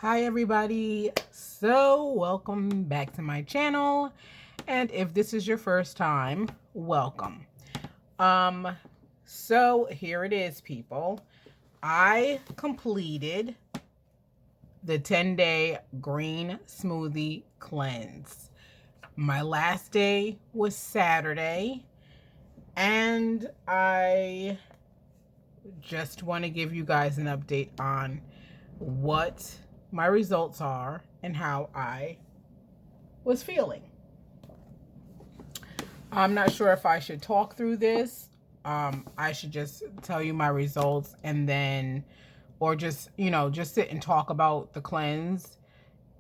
Hi everybody, so welcome back to my channel, and if this is your first time, welcome. So here it is, people. I completed the 10-day green smoothie cleanse. My last day was Saturday, and I just want to give you guys an update on what my results are and how I was feeling. I'm not sure if I should talk through this. I should just tell you my results and then, or just, just sit and talk about the cleanse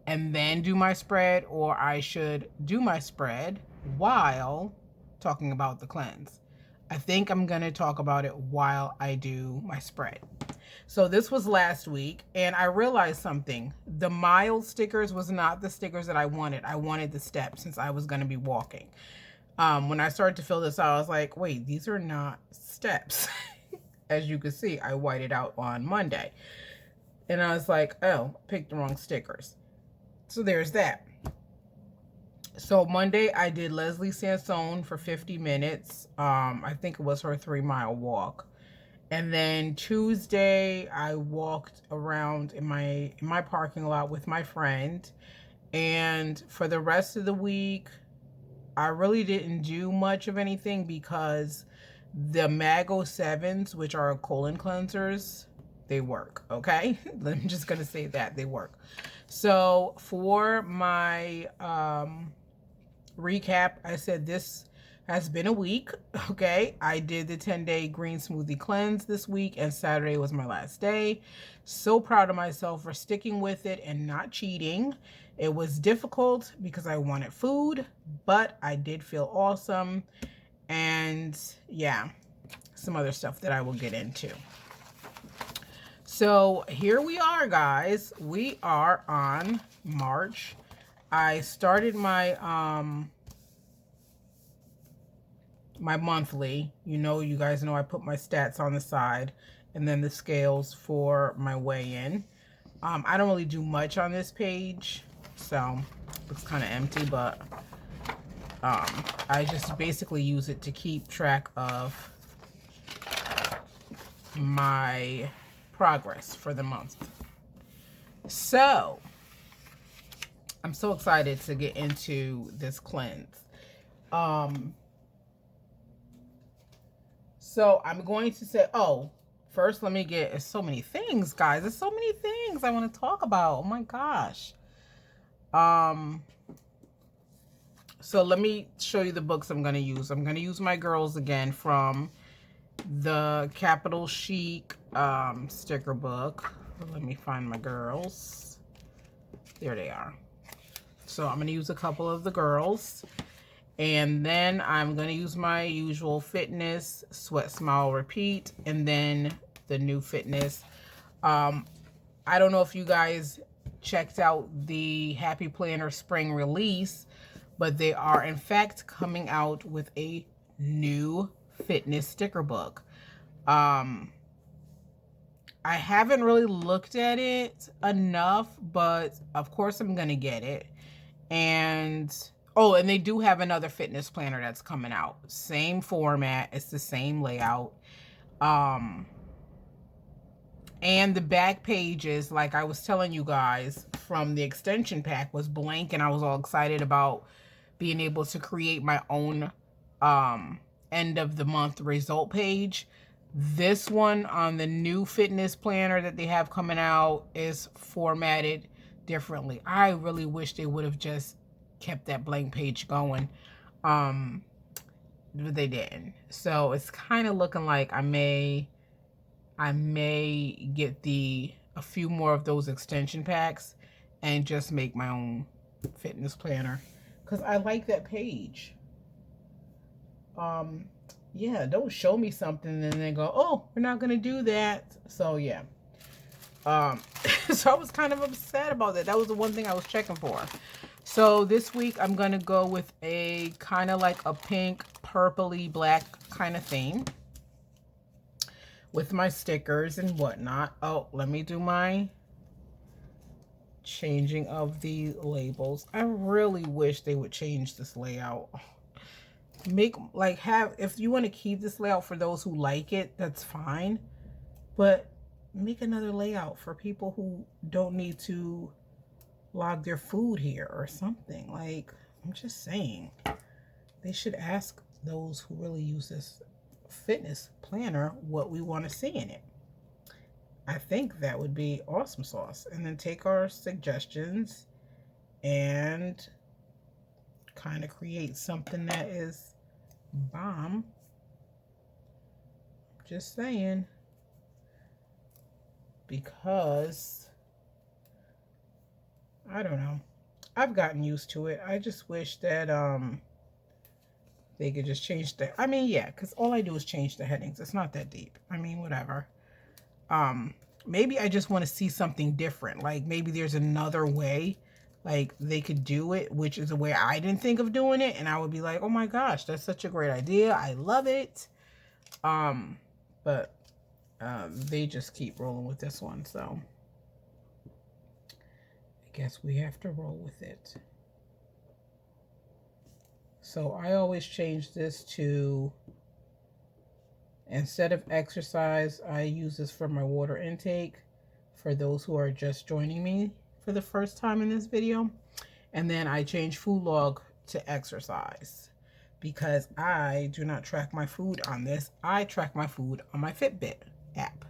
and then do my spread, or I should do my spread while talking about the cleanse. I think I'm going to talk about it while I do my spread. So this was last week, and I realized something. The mild stickers was not the stickers that I wanted. I wanted the steps since I was going to be walking. When I started to fill this out, I was like, wait, these are not steps. As you can see, I whited out on Monday. And I was like, oh, picked the wrong stickers. So there's that. So Monday, I did Leslie Sansone for 50 minutes. I think it was her 3-mile walk. And then Tuesday, I walked around in my parking lot with my friend. And for the rest of the week, I really didn't do much of anything because the Mago 7s, which are colon cleansers, they work, okay? I'm just going to say that. They work. So for my recap, I said this has been a week, okay? I did the 10-day green smoothie cleanse this week, and Saturday was my last day. So proud of myself for sticking with it and not cheating. It was difficult because I wanted food, but I did feel awesome. And yeah, some other stuff that I will get into. So here we are, guys. We are on March. I started my my monthly. You guys know I put my stats on the side and then the scales for my weigh-in. I don't really do much on this page, so it's kind of empty, but I just basically use it to keep track of my progress for the month. So I'm so excited to get into this cleanse. So I'm going to say, first let me get, it's so many things, guys. There's so many things I want to talk about. Oh my gosh. So let me show you the books I'm going to use. I'm going to use my girls again from the Capital Chic sticker book. Let me find my girls. There they are. So I'm going to use a couple of the girls. And then I'm going to use my usual Fitness, Sweat, Smile, Repeat, and then the new Fitness. I don't know if you guys checked out the Happy Planner Spring release, but they are in fact coming out with a new Fitness sticker book. I haven't really looked at it enough, but of course I'm going to get it. And and they do have another fitness planner that's coming out. Same format. It's the same layout. And the back pages, like I was telling you guys, from the extension pack was blank, and I was all excited about being able to create my own end of the month result page. This one on the new fitness planner that they have coming out is formatted differently. I really wish they would have just kept that blank page going, but they didn't. So it's kind of looking like I may get a few more of those extension packs and just make my own fitness planner, because I like that page. Yeah, don't show me something and then go, oh, we're not gonna do that. So yeah. So I was kind of upset about that. That was the one thing I was checking for. So this week I'm going to go with a kind of like a pink, purpley, black kind of theme with my stickers and whatnot. Oh, let me do my changing of the labels. I really wish they would change this layout. Make, like, have, if you want to keep this layout for those who like it, that's fine. But make another layout for people who don't need to log their food here or something. Like, I'm just saying, they should ask those who really use this fitness planner what we want to see in it. I think that would be awesome sauce. And then take our suggestions and kind of create something that is bomb. Just saying. Because, I don't know. I've gotten used to it. I just wish that they could just change the, I mean, yeah, because all I do is change the headings. It's not that deep. I mean, whatever. Maybe I just want to see something different. Like, maybe there's another way, like, they could do it, which is a way I didn't think of doing it, and I would be like, oh my gosh, that's such a great idea. I love it. But they just keep rolling with this one, so I guess we have to roll with it. So I always change this to, instead of exercise, I use this for my water intake for those who are just joining me for the first time in this video. And then I change food log to exercise because I do not track my food on this. I track my food on my Fitbit app.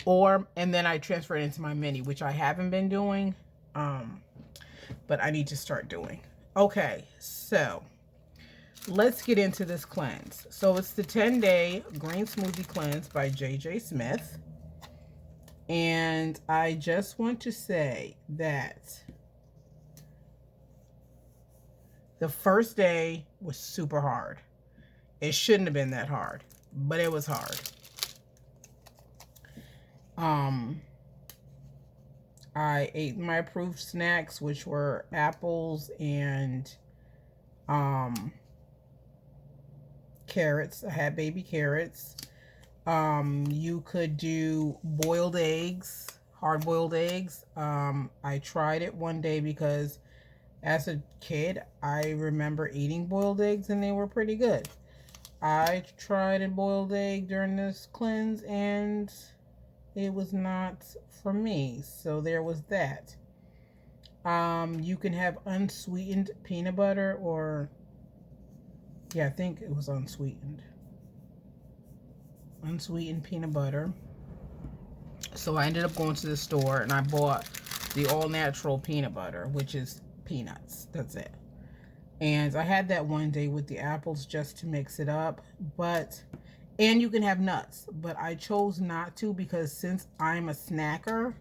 And then I transfer it into my mini, which I haven't been doing, but I need to start doing. Okay, so let's get into this cleanse. So it's the 10-day green smoothie cleanse by JJ Smith. And I just want to say that the first day was super hard. It shouldn't have been that hard, but it was hard. I ate my approved snacks, which were apples and carrots. I had baby carrots. You could do boiled eggs, hard-boiled eggs. I tried it one day because as a kid, I remember eating boiled eggs and they were pretty good. I tried a boiled egg during this cleanse and it was not for me. So there was that. You can have unsweetened peanut butter or, yeah, I think it was unsweetened. Unsweetened peanut butter. So I ended up going to the store and I bought the all natural peanut butter, which is peanuts. That's it. And I had that one day with the apples just to mix it up. And you can have nuts, but I chose not to because since I'm a snacker,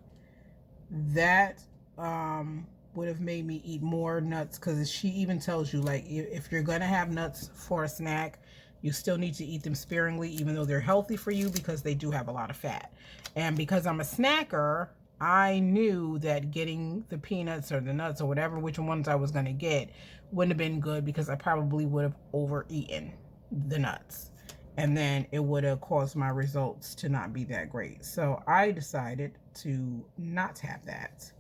that would have made me eat more nuts, because she even tells you, like, if you're gonna have nuts for a snack, you still need to eat them sparingly, even though they're healthy for you, because they do have a lot of fat. And because I'm a snacker, I knew that getting the peanuts or the nuts or whatever, which ones I was gonna get, wouldn't have been good because I probably would have overeaten the nuts. And then it would have caused my results to not be that great. So I decided to not have that.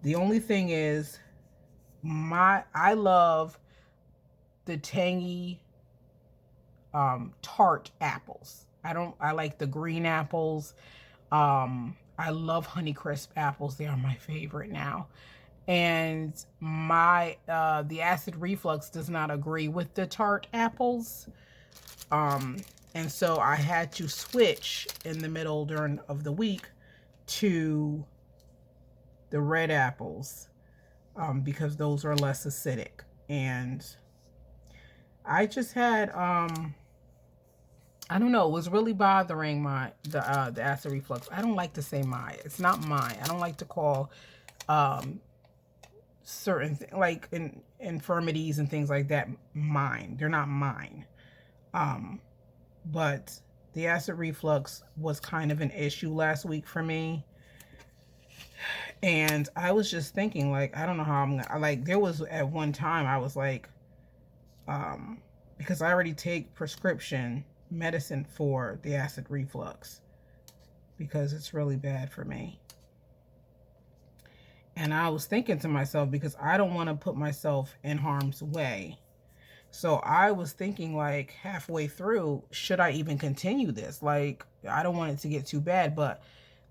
The only thing is, I love the tangy tart apples. I like the green apples. I love Honeycrisp apples. They are my favorite now. And the acid reflux does not agree with the tart apples. And so I had to switch in the middle of the week to the red apples, because those are less acidic. And I just had, I don't know, it was really bothering the acid reflux. I don't like to say it's not mine. I don't like to call, certain like infirmities and things like that mine. They're not mine. But the acid reflux was kind of an issue last week for me. And I was just thinking, like, I don't know how I'm gonna, like, there was at one time I was like, because I already take prescription medicine for the acid reflux because it's really bad for me. And I was thinking to myself, because I don't want to put myself in harm's way. So I was thinking, like, halfway through, should I even continue this? Like, I don't want it to get too bad. But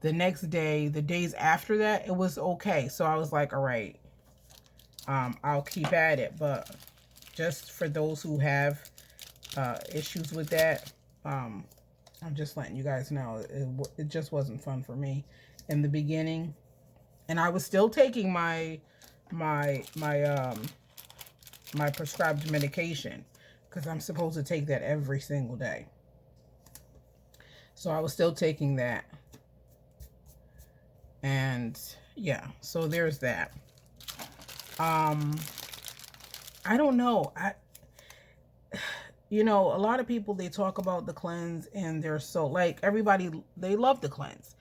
the next day, the days after that, it was okay. So I was like, all right, I'll keep at it. But just for those who have issues with that, I'm just letting you guys know it just wasn't fun for me in the beginning. And I was still taking my prescribed medication, because I'm supposed to take that every single day. So I was still taking that. And yeah, so there's that. I don't know. You know, a lot of people, they talk about the cleanse and they're so, like, everybody, they love the cleanse.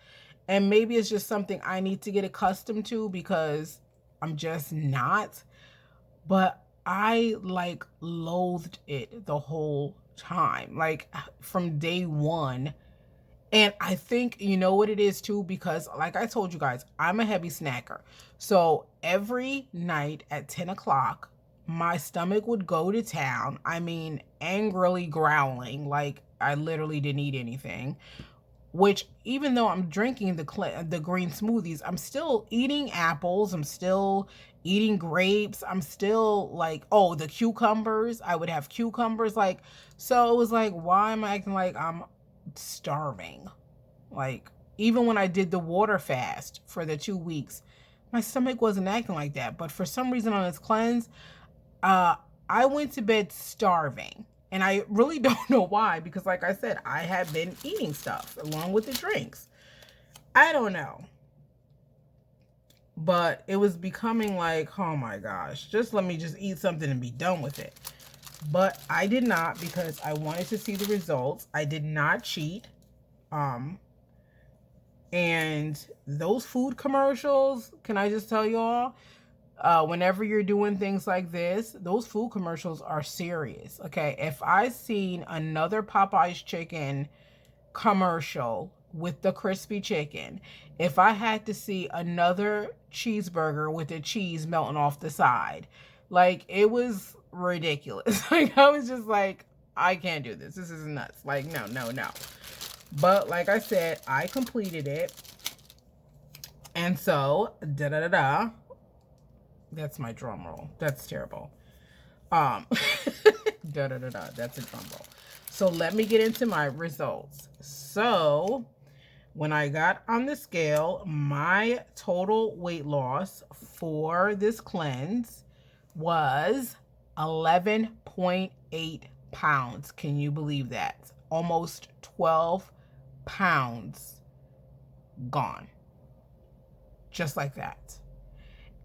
And maybe it's just something I need to get accustomed to, because I'm just not. But I, like, loathed it the whole time, like, from day one. And I think, you know what it is too, because like I told you guys, I'm a heavy snacker. So every night at 10 o'clock, my stomach would go to town. I mean, angrily growling, like I literally didn't eat anything. Which, even though I'm drinking the green smoothies, I'm still eating apples. I'm still eating grapes. I'm still like, oh, the cucumbers. I would have cucumbers. Like, so it was like, why am I acting like I'm starving? Like, even when I did the water fast for the 2 weeks, my stomach wasn't acting like that. But for some reason on this cleanse, I went to bed starving. And I really don't know why, because like I said, I had been eating stuff along with the drinks. I don't know. But it was becoming like, oh my gosh, just let me just eat something and be done with it. But I did not, because I wanted to see the results. I did not cheat. And those food commercials, can I just tell y'all, whenever you're doing things like this, those food commercials are serious. Okay, if I seen another Popeye's chicken commercial with the crispy chicken, if I had to see another cheeseburger with the cheese melting off the side, like, it was ridiculous. Like, I was just like, I can't do this. This is nuts. Like, no, no, no. But like I said, I completed it. And so, da-da-da-da. That's my drum roll. That's terrible. Da-da-da-da. That's a drum roll. So let me get into my results. So when I got on the scale, my total weight loss for this cleanse was 11.8 pounds. Can you believe that? Almost 12 pounds gone. Just like that.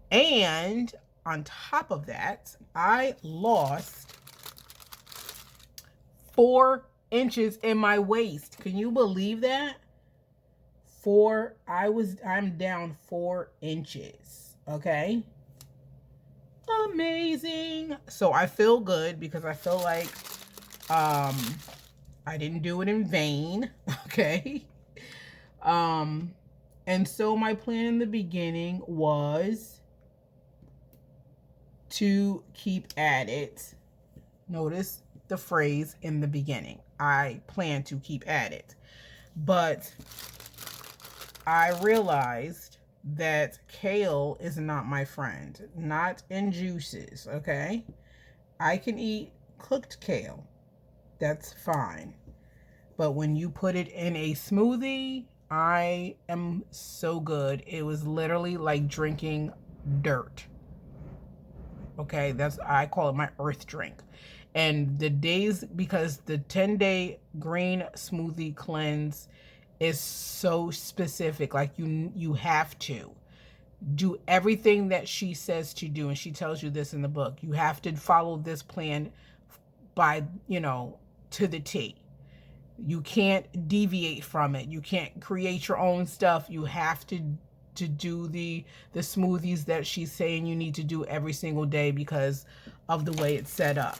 And on top of that, I lost 4 inches in my waist. Can you believe that? I'm down 4 inches. Okay. Amazing. So I feel good, because I feel like I didn't do it in vain. Okay. And so my plan in the beginning was to keep at it. Notice the phrase in the beginning. I plan to keep at it. But I realized that kale is not my friend. Not in juices, okay? I can eat cooked kale. That's fine. But when you put it in a smoothie, I am so good. It was literally like drinking dirt. Okay, I call it my earth drink. And the days, because the 10-day green smoothie cleanse is so specific, like you have to do everything that she says to do, and she tells you this in the book. You have to follow this plan by, to the T. You can't deviate from it. You can't create your own stuff. You have to do the smoothies that she's saying you need to do every single day, because of the way it's set up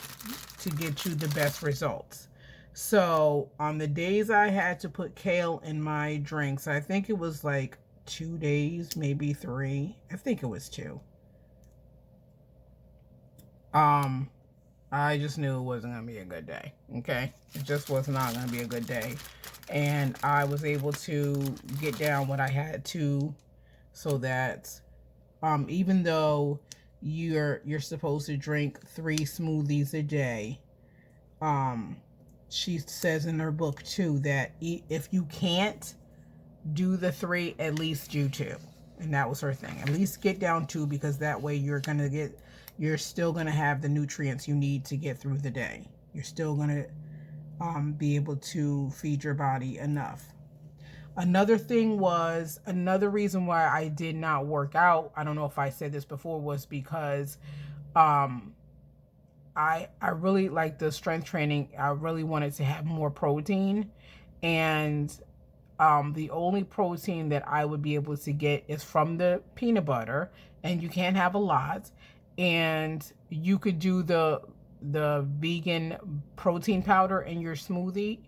to get you the best results. So on the days I had to put kale in my drinks, I think it was like 2 days, maybe 3. I think it was 2. I just knew it wasn't going to be a good day. Okay. It just was not going to be a good day. And I was able to get down what I had to, so that, even though you're supposed to drink 3 smoothies a day, she says in her book too, that if you can't do the 3, at least do 2. And that was her thing. At least get down 2, because that way you're still going to have the nutrients you need to get through the day. You're still going to be able to feed your body enough. Another thing was, another reason why I did not work out, I don't know if I said this before, was because I really like the strength training. I really wanted to have more protein, and the only protein that I would be able to get is from the peanut butter, and you can't have a lot. And you could do the vegan protein powder in your smoothie,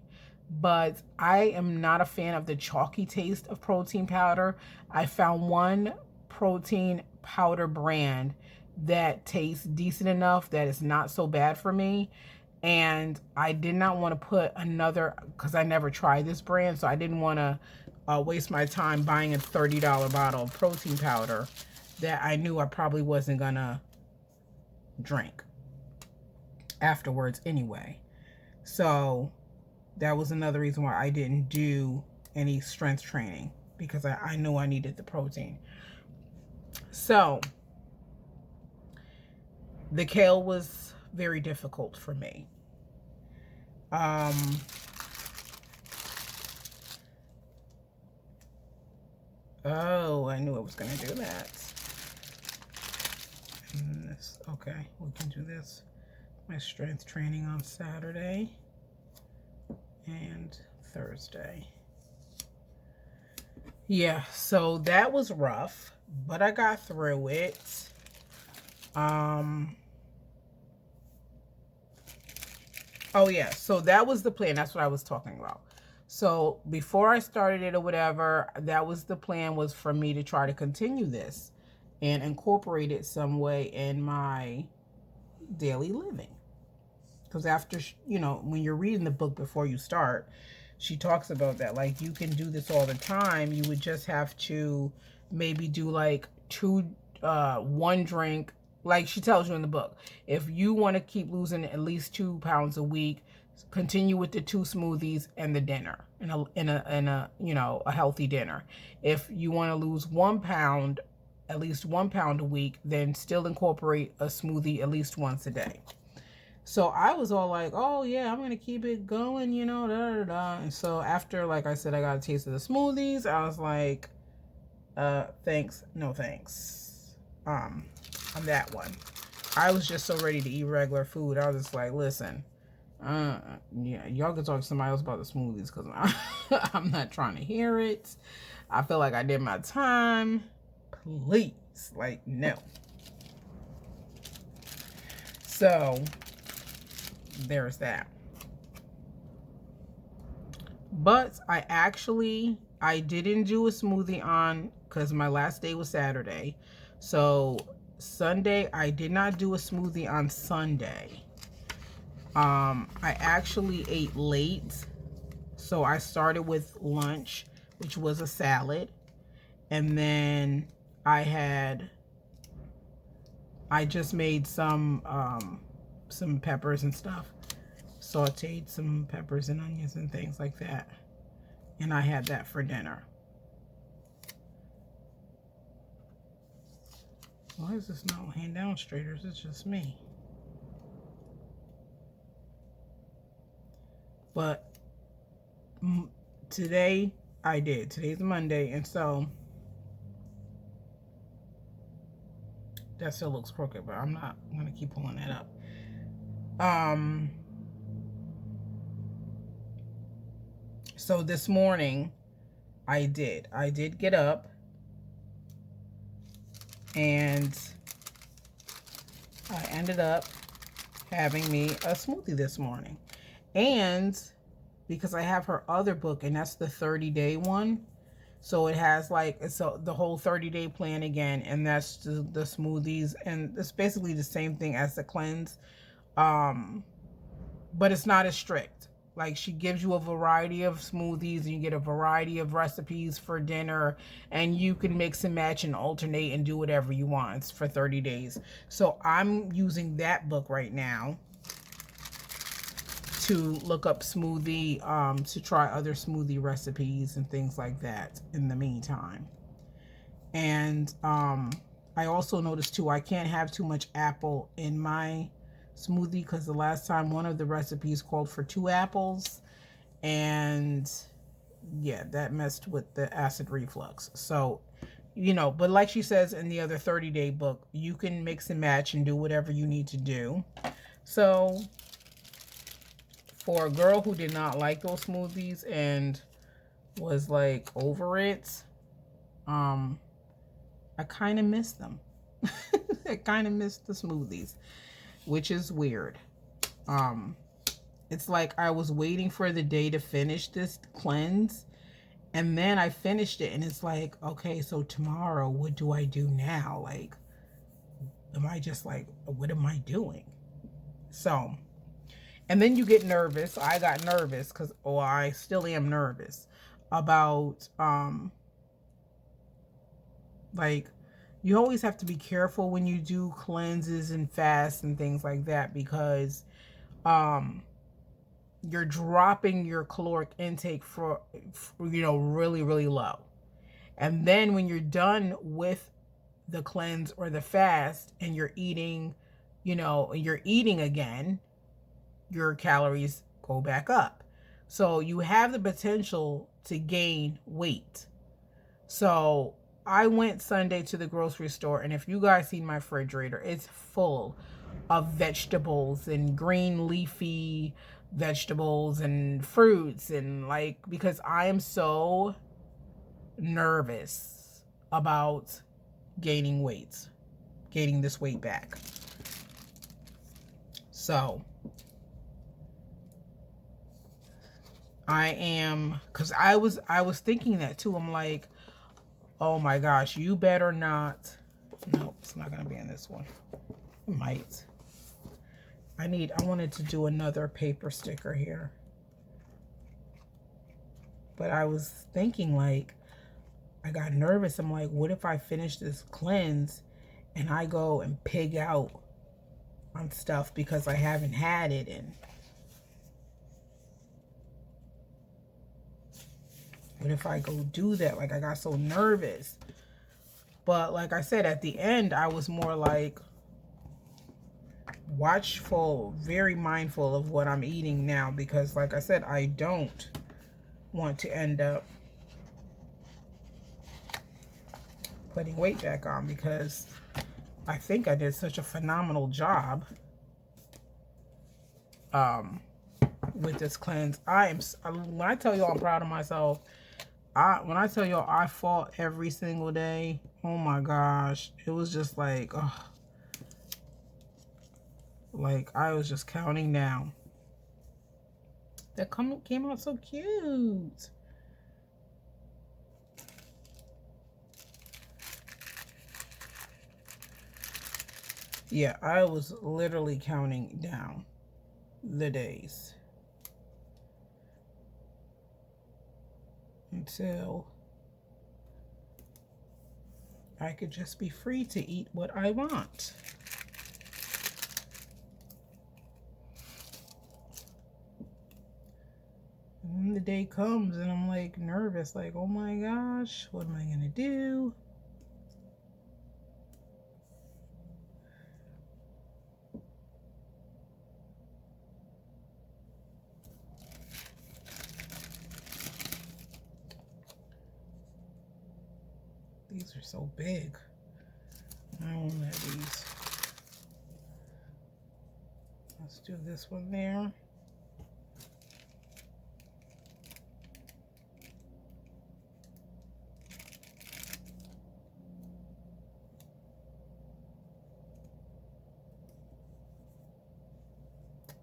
but I am not a fan of the chalky taste of protein powder. I found one protein powder brand that tastes decent enough that it's not so bad for me. And I did not want to put another, because I never tried this brand, so I didn't want to waste my time buying a $30 bottle of protein powder that I knew I probably wasn't gonna drink afterwards anyway. So that was another reason why I didn't do any strength training, because I knew I needed the protein. So the kale was very difficult for me. Oh, I knew I was going to do that. And this, okay, we can do this. My strength training on Saturday and Thursday. Yeah, so that was rough, but I got through it. Oh yeah, so that was the plan. That's what I was talking about. So before I started it or whatever, that was the plan, was for me to try to continue this and incorporate it some way in my daily living. Because after, when you're reading the book before you start, she talks about that. Like, you can do this all the time. You would just have to maybe do like 1 drink. Like she tells you in the book, if you want to keep losing at least 2 pounds a week, continue with the 2 smoothies and the dinner, and a healthy dinner. If you want to lose 1 pound, at least 1 pound a week, then still incorporate a smoothie at least once a day. So I was all like, oh yeah, I'm going to keep it going, da, da, da. And so after, like I said, I got a taste of the smoothies, I was like, thanks, no thanks. On that one. I was just so ready to eat regular food. I was just like, listen, yeah, y'all can talk to somebody else about the smoothies, because I'm not trying to hear it. I feel like I did my time. Please, like, no. So there's that. But I didn't do a smoothie on, because my last day was Saturday. So Sunday, I did not do a smoothie on Sunday. I actually ate late. So I started with lunch, which was a salad. And then I just made some peppers and stuff. Sauteed some peppers and onions and things like that. And I had that for dinner. Why is this not laying down straight, or is it just me? But today I did. Today's Monday, and so that still looks crooked, but I'm going to keep pulling that up. So this morning I did get up, and I ended up having me a smoothie this morning. And because I have her other book, and that's the 30-day one, So it has like, so the whole 30-day plan again, and that's the smoothies, and it's basically the same thing as the cleanse. Um, but it's not as strict. Like, she gives you a variety of smoothies and you get a variety of recipes for dinner, and you can mix and match and alternate and do whatever you want for 30 days. So I'm using that book right now to look up smoothie, to try other smoothie recipes and things like that in the meantime. And I also noticed too, I can't have too much apple in my smoothie, because the last time one of the recipes called for 2 apples, and yeah, that messed with the acid reflux. So, you know, but like she says in the other 30-day book, you can mix and match and do whatever you need to do. So for a girl who did not like those smoothies and was like over it, I kind of miss them. I kind of miss the smoothies, which is weird. It's like I was waiting for the day to finish this cleanse, and then I finished it, and it's like, okay, so tomorrow, what do I do now? Like, am I just like, what am I doing? So, and then you get nervous. I got nervous because, oh, I still am nervous about, like, you always have to be careful when you do cleanses and fasts and things like that, because you're dropping your caloric intake for you know, really, really low. And then when you're done with the cleanse or the fast and you're eating, you know, you're eating again, your calories go back up. So you have the potential to gain weight. So I went Sunday to the grocery store, and if you guys see my refrigerator, it's full of vegetables and green leafy vegetables and fruits, and like, because I am so nervous about gaining weight, gaining this weight back. So I am, because I was thinking that too. I'm like, oh my gosh, you better not. Nope, it's not gonna be in this one. It might. I wanted to do another paper sticker here, but I was thinking, like, I got nervous. I'm like, what if I finish this cleanse and I go and pig out on stuff because I haven't had it? And what if I go do that? Like, I got so nervous. But like I said, at the end, I was more like watchful, very mindful of what I'm eating now, because like I said, I don't want to end up putting weight back on, because I think I did such a phenomenal job with this cleanse. When I tell y'all I'm proud of myself, when I tell y'all I fought every single day, oh my gosh, it was just like, oh, like I was just counting down. That came out so cute. Yeah, I was literally counting down the days until I could just be free to eat what I want. And then the day comes and I'm like nervous, like, oh my gosh, what am I gonna do? These are so big. I don't want these. Let's do this one there.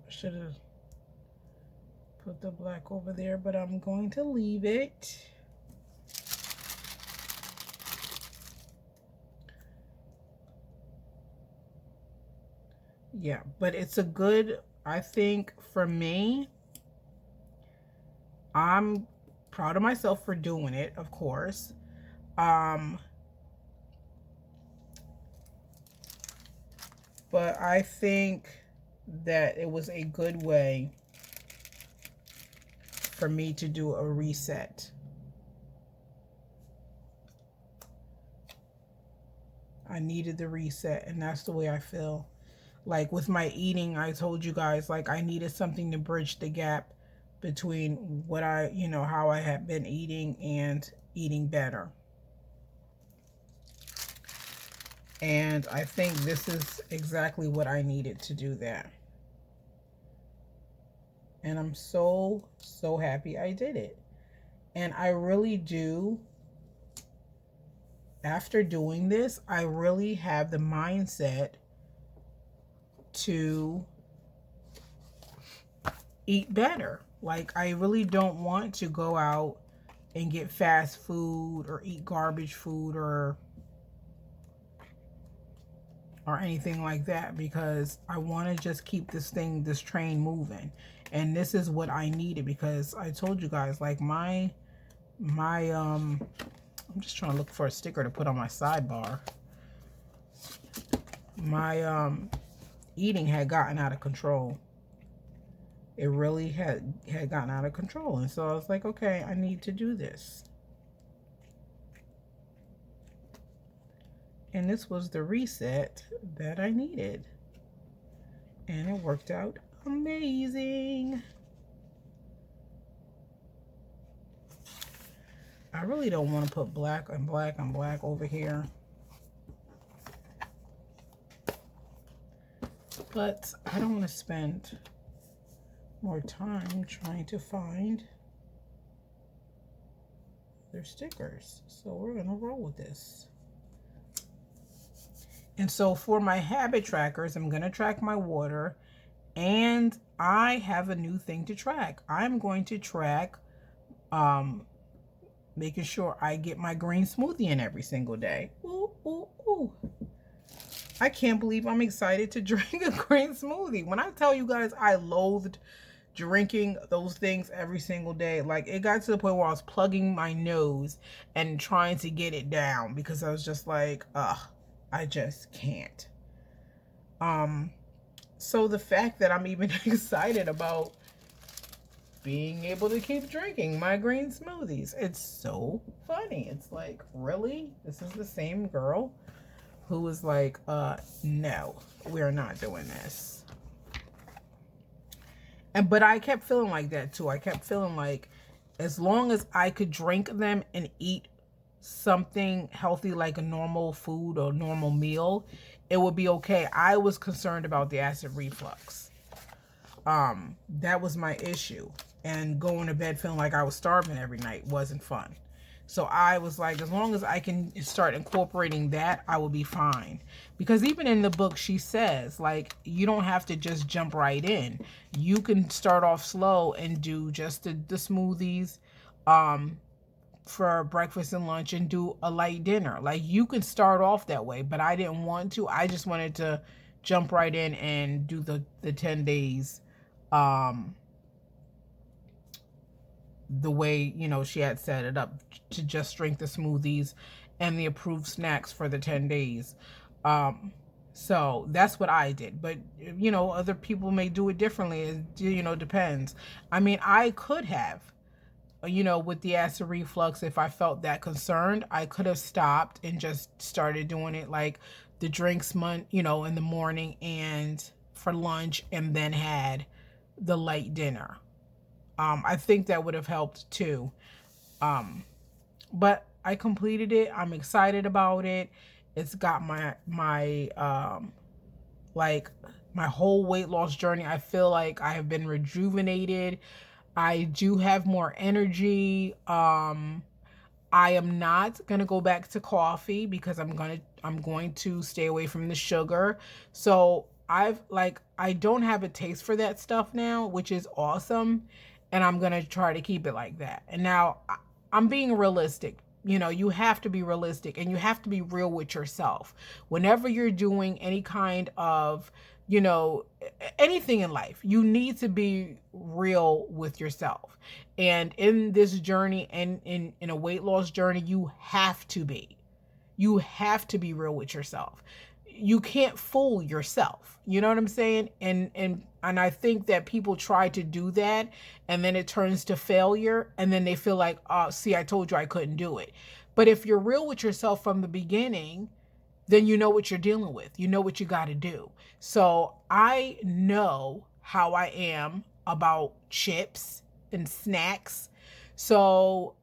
I should have put the black over there, but I'm going to leave it. Yeah, but it's a good, I think for me, I'm proud of myself for doing it, of course. Um, but I think that it was a good way for me to do a reset. I needed the reset, and that's the way I feel. Like with my eating, I told you guys, like I needed something to bridge the gap between what I, how I had been eating and eating better. And I think this is exactly what I needed to do that. And I'm so, so happy I did it. And I really do, after doing this, I really have the mindset to eat better. Like, I really don't want to go out and get fast food or eat garbage food or anything like that, because I want to just keep this train moving. And this is what I needed, because I told you guys, like my I'm just trying to look for a sticker to put on my sidebar. My eating had gotten out of control. It really had gotten out of control. And so I was like, okay, I need to do this. And this was the reset that I needed. And it worked out amazing. I really don't want to put black and black and black over here. But I don't want to spend more time trying to find their stickers. So we're going to roll with this. And so for my habit trackers, I'm going to track my water. And I have a new thing to track. I'm going to track making sure I get my green smoothie in every single day. Ooh, ooh, ooh. I can't believe I'm excited to drink a green smoothie. When I tell you guys I loathed drinking those things every single day, like it got to the point where I was plugging my nose and trying to get it down, because I was just like, ugh, I just can't. So the fact that I'm even excited about being able to keep drinking my green smoothies, it's so funny. It's like, really? This is the same girl who was like, no, we're not doing this. But I kept feeling like that too. I kept feeling like as long as I could drink them and eat something healthy like a normal food or normal meal, it would be okay. I was concerned about the acid reflux. That was my issue. And going to bed feeling like I was starving every night wasn't fun. So I was like, as long as I can start incorporating that, I will be fine. Because even in the book, she says, like, you don't have to just jump right in. You can start off slow and do just the smoothies for breakfast and lunch and do a light dinner. Like, you can start off that way, but I didn't want to. I just wanted to jump right in and do the 10 days the way, she had set it up, to just drink the smoothies and the approved snacks for the 10 days. So that's what I did. But, other people may do it differently. It, depends. I mean, I could have, with the acid reflux, if I felt that concerned, I could have stopped and just started doing it like the drinks, in the morning and for lunch, and then had the light dinner. I think that would have helped too. But I completed it. I'm excited about it. It's got my like my whole weight loss journey. I feel like I have been rejuvenated. I do have more energy. I am not going to go back to coffee, because I'm going to stay away from the sugar. So I don't have a taste for that stuff now, which is awesome. And I'm going to try to keep it like that. And now I'm being realistic. You have to be realistic, and you have to be real with yourself. Whenever you're doing any kind of you know, anything in life, you need to be real with yourself. And in this journey and in a weight loss journey, you have to be. You have to be real with yourself. You can't fool yourself. You know what I'm saying? And I think that people try to do that, and then it turns to failure, and then they feel like, "Oh, see, I told you I couldn't do it." But if you're real with yourself from the beginning, then you know what you're dealing with. You know what you got to do. So I know how I am about chips and snacks. So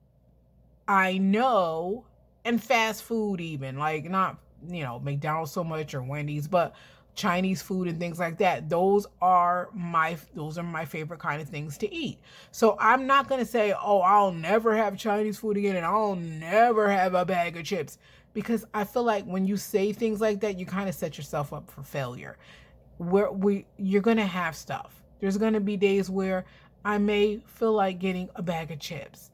I know, and fast food, even like not, McDonald's so much or Wendy's, but Chinese food and things like that. Those are my favorite kind of things to eat. So I'm not going to say, "Oh, I'll never have Chinese food again and I'll never have a bag of chips," because I feel like when you say things like that, you kind of set yourself up for failure. You're going to have stuff. There's going to be days where I may feel like getting a bag of chips.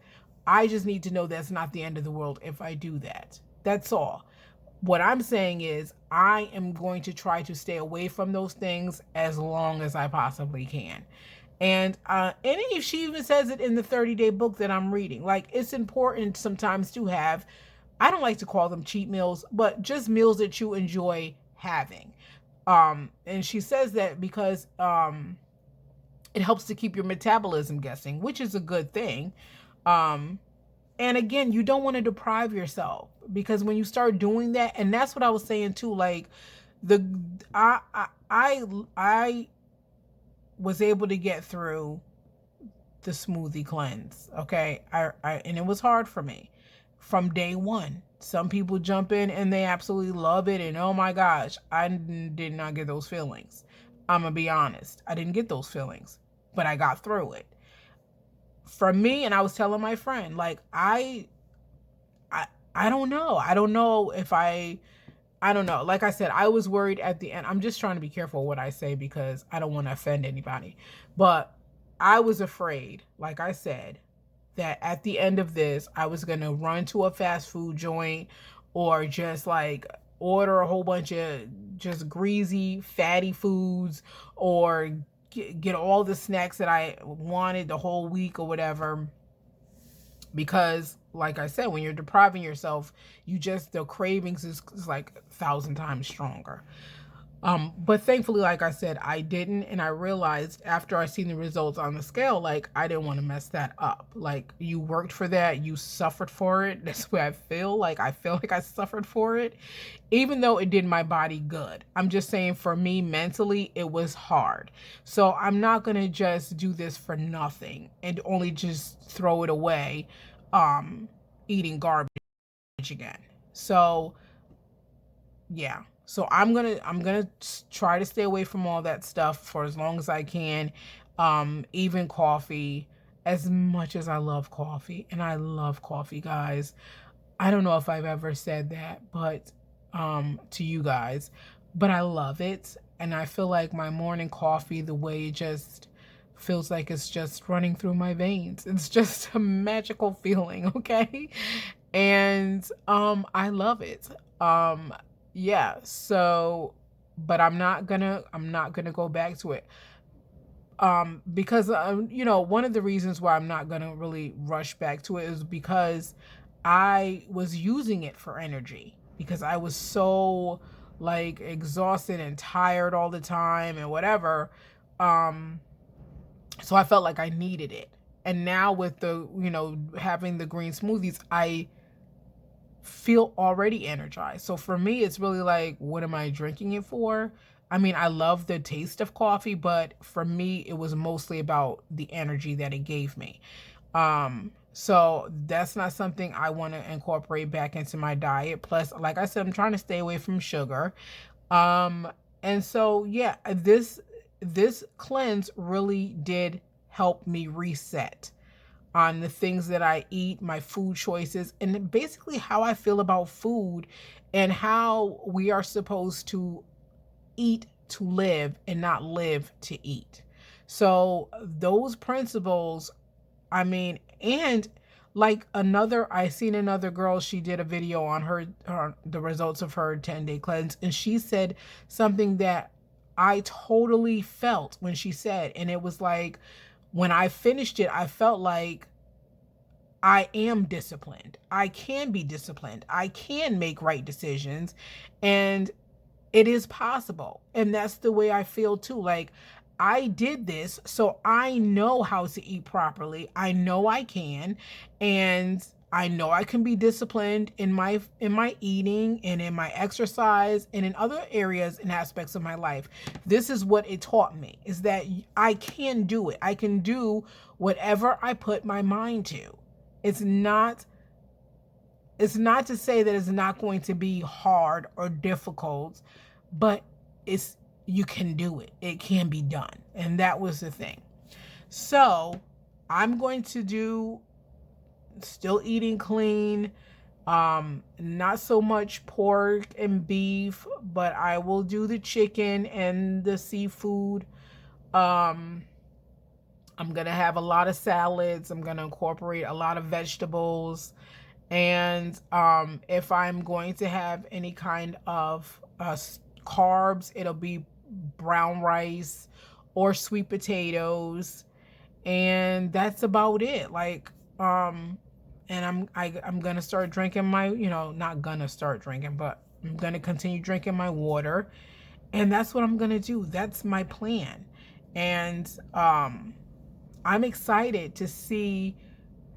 I just need to know that's not the end of the world if I do that. That's all. What I'm saying is I am going to try to stay away from those things as long as I possibly can. And if she even says it in the 30-day book that I'm reading, like, it's important sometimes to have, I don't like to call them cheat meals, but just meals that you enjoy having. And she says that because it helps to keep your metabolism guessing, which is a good thing. Um, and again, you don't want to deprive yourself, because when you start doing that, and that's what I was saying too, like the I was able to get through the smoothie cleanse. Okay. And it was hard for me from day one. Some people jump in and they absolutely love it. And oh my gosh, I did not get those feelings. I'm going to be honest. I didn't get those feelings, but I got through it. For me, and I was telling my friend, like, I don't know. I don't know if I don't know. Like I said, I was worried at the end. I'm just trying to be careful what I say because I don't want to offend anybody. But I was afraid, like I said, that at the end of this, I was going to run to a fast food joint or just like order a whole bunch of just greasy, fatty foods, or get all the snacks that I wanted the whole week or whatever. Because like I said, when you're depriving yourself, the cravings is like 1,000 times stronger. But thankfully, like I said, I didn't. And I realized after I seen the results on the scale, like, I didn't want to mess that up. Like, you worked for that, you suffered for it. That's what I feel like. I feel like I suffered for it, even though it did my body good. I'm just saying, for me mentally, it was hard. So I'm not going to just do this for nothing and only just throw it away, eating garbage again. So yeah. So I'm gonna try to stay away from all that stuff for as long as I can. Even coffee, as much as I love coffee, and I love coffee, guys. I don't know if I've ever said that, but to you guys, but I love it. And I feel like my morning coffee, the way it just feels like it's just running through my veins. It's just a magical feeling, okay? And I love it. Yeah, so, but I'm not gonna go back to it. Because one of the reasons why I'm not gonna really rush back to it is because I was using it for energy, because I was so like exhausted and tired all the time and whatever. Um, so I felt like I needed it. And now with having the green smoothies, I feel already energized. So for me, it's really like, what am I drinking it for? I mean, I love the taste of coffee, but for me, it was mostly about the energy that it gave me. So that's not something I want to incorporate back into my diet. Plus, like I said, I'm trying to stay away from sugar. Um, and so yeah, this cleanse really did help me reset on the things that I eat, my food choices, and basically how I feel about food, and how we are supposed to eat to live and not live to eat. So those principles, I mean, and like I seen another girl, she did a video on the results of her 10-day cleanse, and she said something that I totally felt when she said, and it was like, when I finished it, I felt like I am disciplined. I can be disciplined. I can make right decisions, and it is possible. And that's the way I feel too. Like, I did this, so I know how to eat properly. I know I can, and I know I can be disciplined in my eating and in my exercise and in other areas and aspects of my life. This is what it taught me, is that I can do it. I can do whatever I put my mind to. It's not to say that it's not going to be hard or difficult, but you can do it. It can be done. And that was the thing. So I'm going to do still eating clean, not so much pork and beef, but I will do the chicken and the seafood. I'm going to have a lot of salads. I'm going to incorporate a lot of vegetables. And if I'm going to have any kind of carbs, it'll be brown rice or sweet potatoes. And that's about it. Like, and I'm going to start drinking my, not going to start drinking, but I'm going to continue drinking my water. And that's what I'm going to do. That's my plan. And I'm excited to see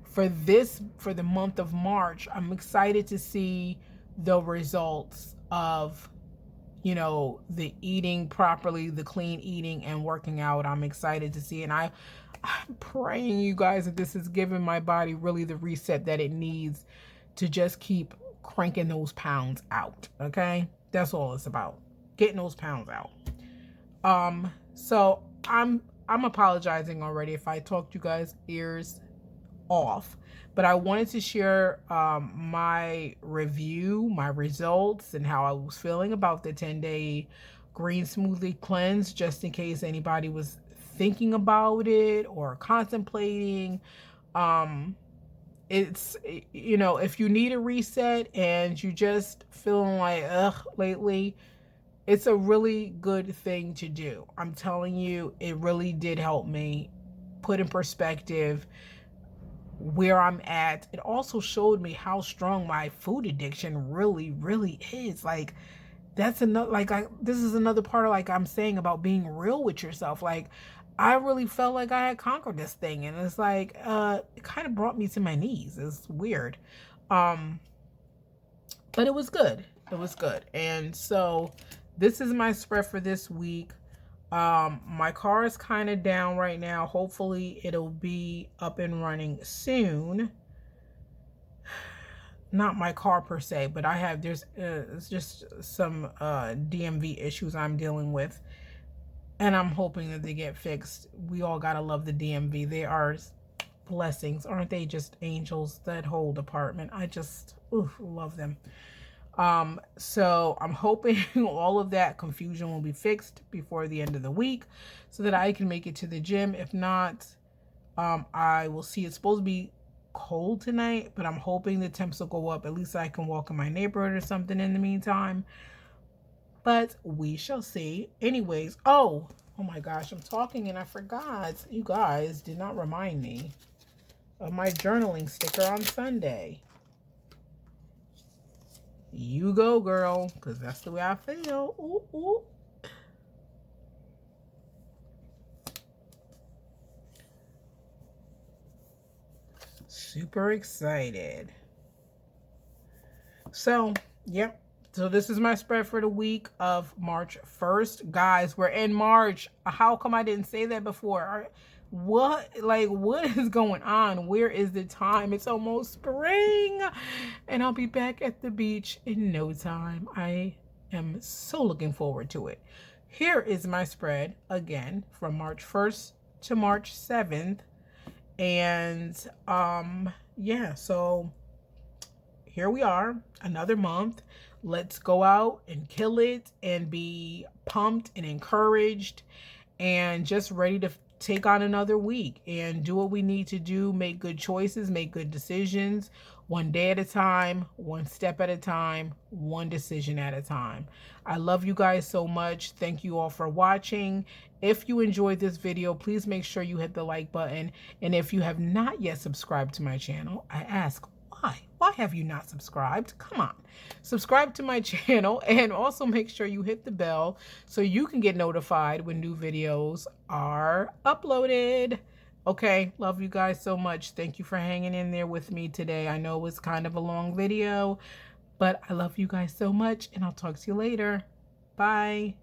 for the month of March. I'm excited to see the results of, the eating properly, the clean eating and working out. I'm excited to see. And I'm praying, you guys, that this is giving my body really the reset that it needs to just keep cranking those pounds out. Okay. That's all it's about. Getting those pounds out. So I'm apologizing already if I talked you guys ears off, but I wanted to share my review, my results, and how I was feeling about the 10-day green smoothie cleanse, just in case anybody was thinking about it or contemplating. It's, if you need a reset and you just feeling like lately, it's a really good thing to do. I'm telling you, it really did help me put in perspective where I'm at. It also showed me how strong my food addiction really, really is. Like, that's another, this is another part of, like I'm saying, about being real with yourself. Like, I really felt like I had conquered this thing, and it's like, it kind of brought me to my knees. It's weird. But it was good. It was good. And so this is my spread for this week. My car is kind of down right now. Hopefully it'll be up and running soon. Not my car per se, but there's just some DMV issues I'm dealing with, and I'm hoping that they get fixed. We all gotta love the DMV. They are blessings. Aren't they just angels? That whole department. I just love them. So I'm hoping all of that confusion will be fixed before the end of the week so that I can make it to the gym. If not, I will see. It's supposed to be cold tonight, but I'm hoping the temps will go up. At least I can walk in my neighborhood or something in the meantime. But we shall see. Anyways, oh my gosh, I'm talking and I forgot. You guys did not remind me of my journaling sticker on Sunday. You go, girl, because that's the way I feel. Ooh, ooh. Super excited. So, yep. So this is my spread for the week of March 1st. Guys, we're in March. How come I didn't say that before? What is going on? Where is the time? It's almost spring, and I'll be back at the beach in no time. I am so looking forward to it. Here is my spread again from March 1st to March 7th. And yeah, so here we are, another month. Let's go out and kill it and be pumped and encouraged and just ready to take on another week and do what we need to do, make good choices, make good decisions, one day at a time, one step at a time, one decision at a time. I love you guys so much. Thank you all for watching. If you enjoyed this video, please make sure you hit the like button. And if you have not yet subscribed to my channel, I ask, why? Why have you not subscribed? Come on. Subscribe to my channel and also make sure you hit the bell so you can get notified when new videos are uploaded. Okay, love you guys so much. Thank you for hanging in there with me today. I know it was kind of a long video, but I love you guys so much, and I'll talk to you later. Bye.